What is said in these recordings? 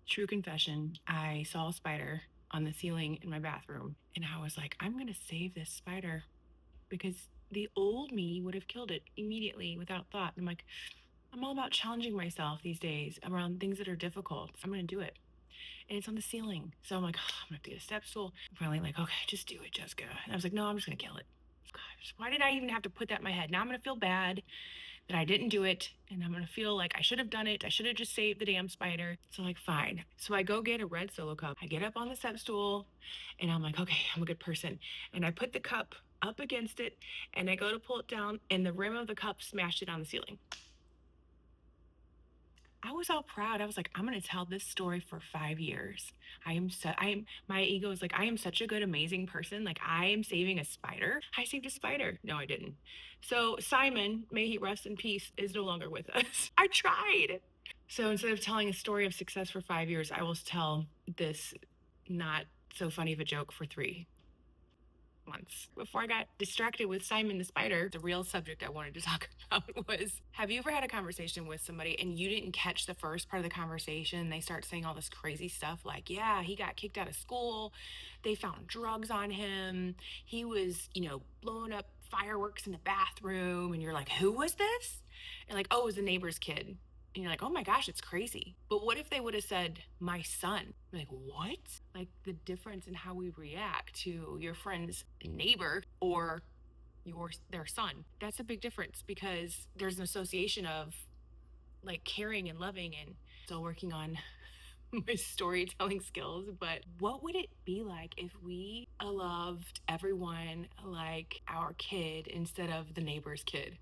True confession, I saw a spider on the ceiling in my bathroom, and I was like, I'm going to save this spider because the old me would have killed it immediately without thought. I'm like, I'm all about challenging myself these days around things that are difficult. I'm going to do it. And it's on the ceiling. So I'm like, oh, I'm going to get a step stool. I'm finally like, okay, just do it, Jessica. And I was like, no, I'm just going to kill it. Gosh, why did I even have to put that in my head? Now I'm going to feel bad that I didn't do it, and I'm gonna feel like I should have done it. I should have just saved the damn spider. So I'm like, fine. So I go get a red Solo cup. I get up on the step stool, and I'm like, okay, I'm a good person. And I put the cup up against it, and I go to pull it down, and the rim of the cup smashed it on the ceiling. I was all proud. I was like, I'm gonna tell this story for 5 years. My ego is like, I am such a good, amazing person. Like, I am saving a spider. I saved a spider. No, I didn't. So Simon, may he rest in peace, is no longer with us. I tried. So instead of telling a story of success for 5 years, I will tell this not so funny of a joke for 3 months. Before I got distracted with Simon the Spider, the real subject I wanted to talk about was, have you ever had a conversation with somebody and you didn't catch the first part of the conversation? They start saying all this crazy stuff like, yeah, he got kicked out of school. They found drugs on him. He was, blowing up fireworks in the bathroom. And you're like, who was this? And like, oh, it was the neighbor's kid. And you're like, oh my gosh, it's crazy. But what if they would have said, my son? You're like, what? Like the difference in how we react to your friend's neighbor or their son. That's a big difference because there's an association of like caring and loving, and still working on my storytelling skills. But what would it be like if we loved everyone like our kid instead of the neighbor's kid?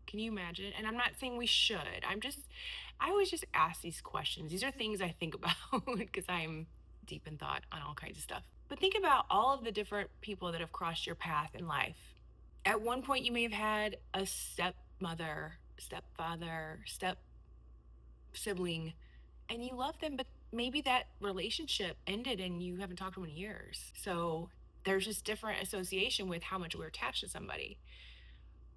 Can you imagine? And I'm not saying we should. I always just ask these questions. These are things I think about because I'm deep in thought on all kinds of stuff. But think about all of the different people that have crossed your path in life. At one point, you may have had a stepmother, stepfather, step sibling, and you love them, but maybe that relationship ended and you haven't talked to them in years. So there's just different association with how much we're attached to somebody.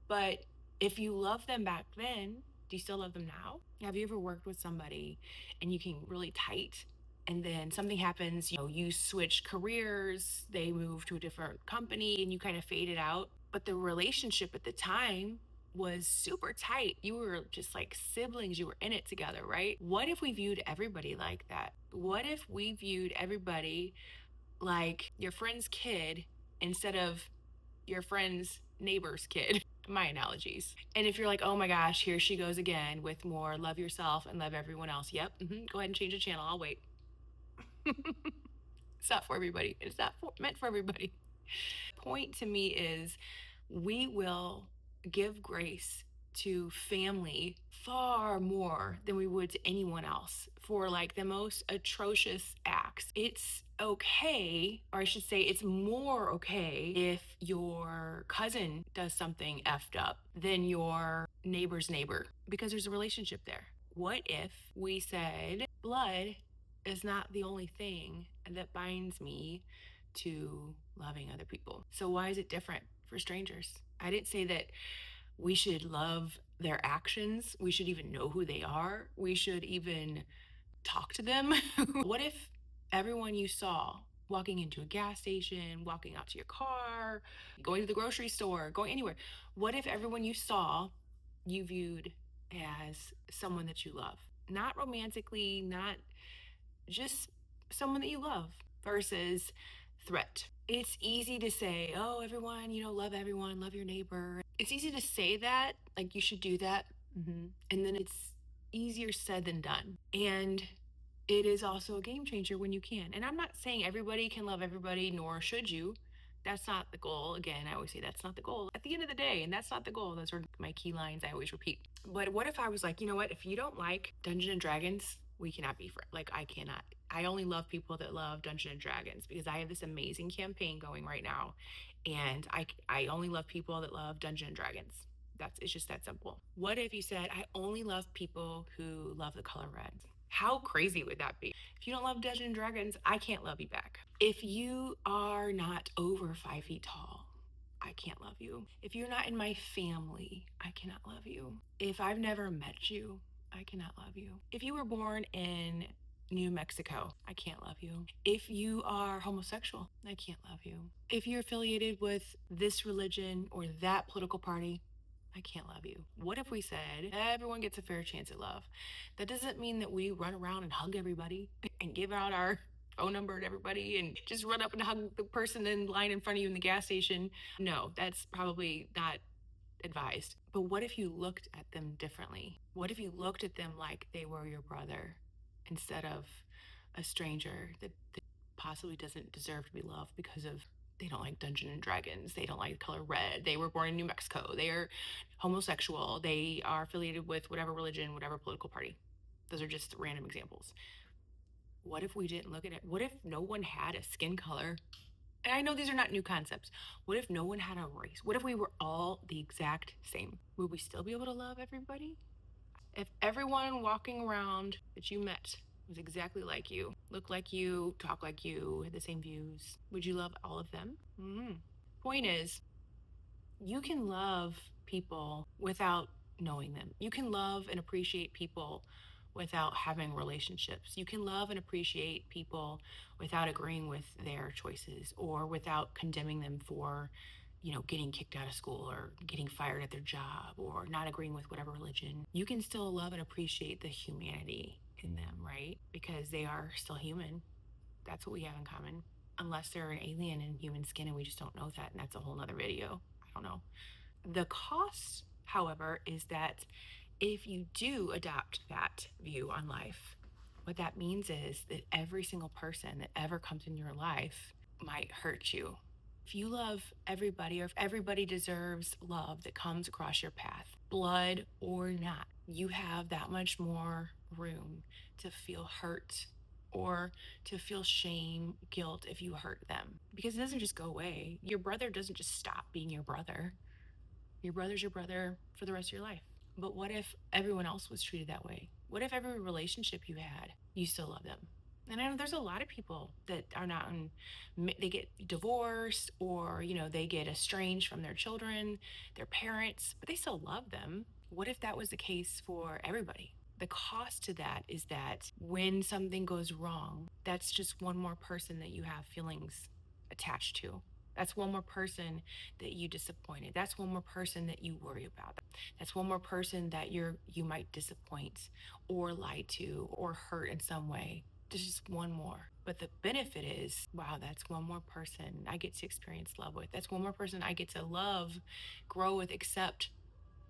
But if you love them back then, do you still love them now? Have you ever worked with somebody and you came really tight and then something happens, you switch careers, they move to a different company and you kind of faded out, but the relationship at the time was super tight. You were just like siblings, you were in it together, right? What if we viewed everybody like that? What if we viewed everybody like your friend's kid instead of your friend's neighbor's kid? My analogies. And if you're like, oh my gosh, here she goes again with more love yourself and love everyone else. Yep. Go ahead and change the channel. I'll wait. It's not for everybody. It's not meant for everybody. Point to me is we will give grace to family far more than we would to anyone else for like the most atrocious acts. It's okay, or I should say, it's more okay if your cousin does something effed up than your neighbor's neighbor because there's a relationship there. What if we said blood is not the only thing that binds me to loving other people? So why is it different for strangers? I didn't say that we should love their actions. We should even know who they are. We should even talk to them. What if everyone you saw walking into a gas station, walking out to your car, going to the grocery store, going anywhere, what if everyone you saw you viewed as someone that you love? Not romantically, not just someone that you love versus threat. It's easy to say, oh, everyone, love your neighbor. It's easy to say that, like you should do that. And then it's easier said than done. And it is also a game changer when you can. And I'm not saying everybody can love everybody, nor should you. That's not the goal. Again, I always say that's not the goal at the end of the day. And that's not the goal. Those are my key lines I always repeat. But what if I was like, you know what? If you don't like Dungeons and Dragons, we cannot be friends. Like, I cannot. I only love people that love Dungeons and Dragons because I have this amazing campaign going right now. And I only love people that love Dungeons and Dragons. It's just that simple. What if you said, I only love people who love the color red? How crazy would that be? If you don't love Dungeons and Dragons, I can't love you back. If you are not over 5 feet tall, I can't love you. If you're not in my family, I cannot love you. If I've never met you, I cannot love you. If you were born in New Mexico, I can't love you. If you are homosexual, I can't love you. If you're affiliated with this religion or that political party, I can't love you. What if we said everyone gets a fair chance at love? That doesn't mean that we run around and hug everybody and give out our phone number to everybody and just run up and hug the person in line in front of you in the gas station. No, that's probably not advised. But what if you looked at them differently? What if you looked at them like they were your brother instead of a stranger that possibly doesn't deserve to be loved because of they don't like Dungeons and Dragons, they don't like the color red, they were born in New Mexico, they are homosexual, they are affiliated with whatever religion, whatever political party. Those are just random examples. What if we didn't look at it? What if no one had a skin color? And I know these are not new concepts. What if no one had a race? What if we were all the exact same? Would we still be able to love everybody? If everyone walking around that you met was exactly like you, looked like you, talked like you, had the same views, would you love all of them? Point is, you can love people without knowing them. You can love and appreciate people without having relationships. You can love and appreciate people without agreeing with their choices or without condemning them for, getting kicked out of school or getting fired at their job or not agreeing with whatever religion. You can still love and appreciate the humanity in them, right? Because they are still human. That's what we have in common. Unless they're an alien in human skin and we just don't know that. And that's a whole nother video. I don't know. The cost, however, is that if you do adopt that view on life, what that means is that every single person that ever comes in your life might hurt you. If you love everybody, or if everybody deserves love that comes across your path, blood or not, you have that much more room to feel hurt or to feel shame, guilt if you hurt them. Because it doesn't just go away. Your brother doesn't just stop being your brother. Your brother's your brother for the rest of your life. But what if everyone else was treated that way? What if every relationship you had, you still love them? And I know there's a lot of people that are not in, they get divorced or, they get estranged from their children, their parents, but they still love them. What if that was the case for everybody? The cost to that is that when something goes wrong, that's just one more person that you have feelings attached to. That's one more person that you disappointed. That's one more person that you worry about. That's one more person that you might disappoint or lie to or hurt in some way. There's just one more. But the benefit is, wow, that's one more person I get to experience love with. That's one more person I get to love, grow with, accept,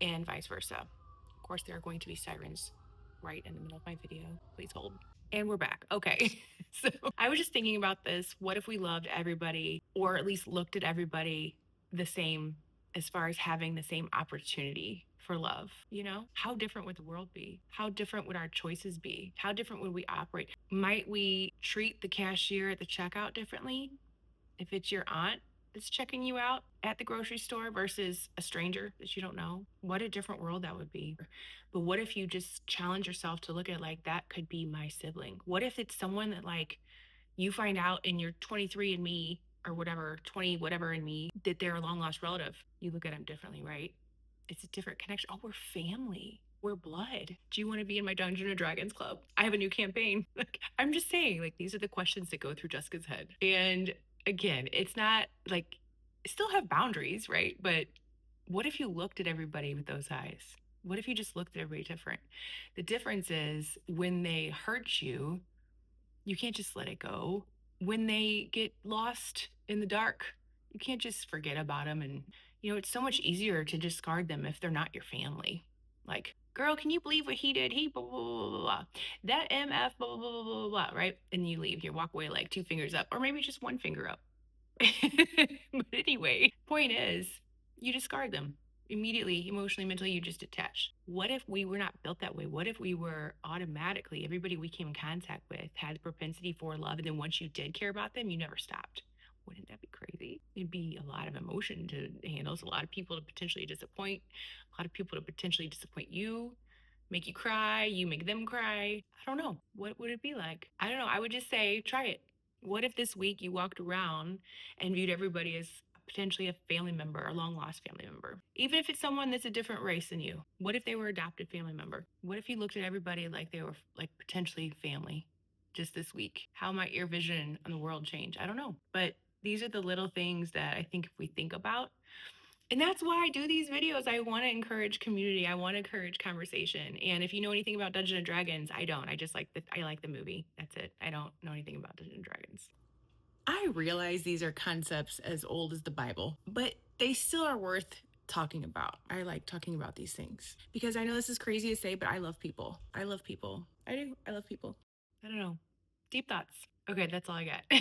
and vice versa. Of course, there are going to be sirens right in the middle of my video. Please hold. And we're back. Okay. So I was just thinking about this. What if we loved everybody or at least looked at everybody the same as far as having the same opportunity for love? How different would the world be? How different would our choices be? How different would we operate? Might we treat the cashier at the checkout differently? If it's your aunt that's checking you out at the grocery store versus a stranger that you don't know, what a different world that would be. But what if you just challenge yourself to look at like that could be my sibling? What if it's someone that like you find out in your 23 and me or whatever, 20 whatever in me that they're a long lost relative? You look at them differently, right? It's a different connection. Oh, we're family. We're blood. Do you want to be in my Dungeons and Dragons club? I have a new campaign. I'm just saying, like, these are the questions that go through Jessica's head. And again, it's not like still have boundaries, right? But what if you looked at everybody with those eyes? What if you just looked at everybody different? The difference is when they hurt you, you can't just let it go. When they get lost in the dark, you can't just forget about them. And, it's so much easier to discard them if they're not your family. Like, girl, can you believe what he did? He blah, blah, blah, blah, blah. That MF, blah, blah, blah, blah, blah, blah, right? And you leave, you walk away like two fingers up, or maybe just one finger up. But anyway, point is, you discard them immediately, emotionally, mentally, you just detach. What if we were not built that way? What if we were automatically, everybody we came in contact with had the propensity for love, and then once you did care about them, you never stopped? Wouldn't that be crazy? It'd be a lot of emotion to handle. So a lot of people to potentially disappoint, a lot of people to potentially disappoint you, make you cry, you make them cry. I don't know. What would it be like? I don't know. I would just say, try it. What if this week you walked around and viewed everybody as potentially a family member, a long lost family member? Even if it's someone that's a different race than you. What if they were adopted family member? What if you looked at everybody like they were like potentially family? just this week? How might your vision on the world change? I don't know. But these are the little things that I think if we think about, and that's why I do these videos. I want to encourage community. I want to encourage conversation. And if you know anything about Dungeons and Dragons, I don't. I just I like the movie. That's it. I don't know anything about Dungeons and Dragons. I realize these are concepts as old as the Bible, but they still are worth talking about. I like talking about these things because I know this is crazy to say, but I love people. I love people. I do. I love people. I don't know. Deep thoughts. Okay, that's all I got.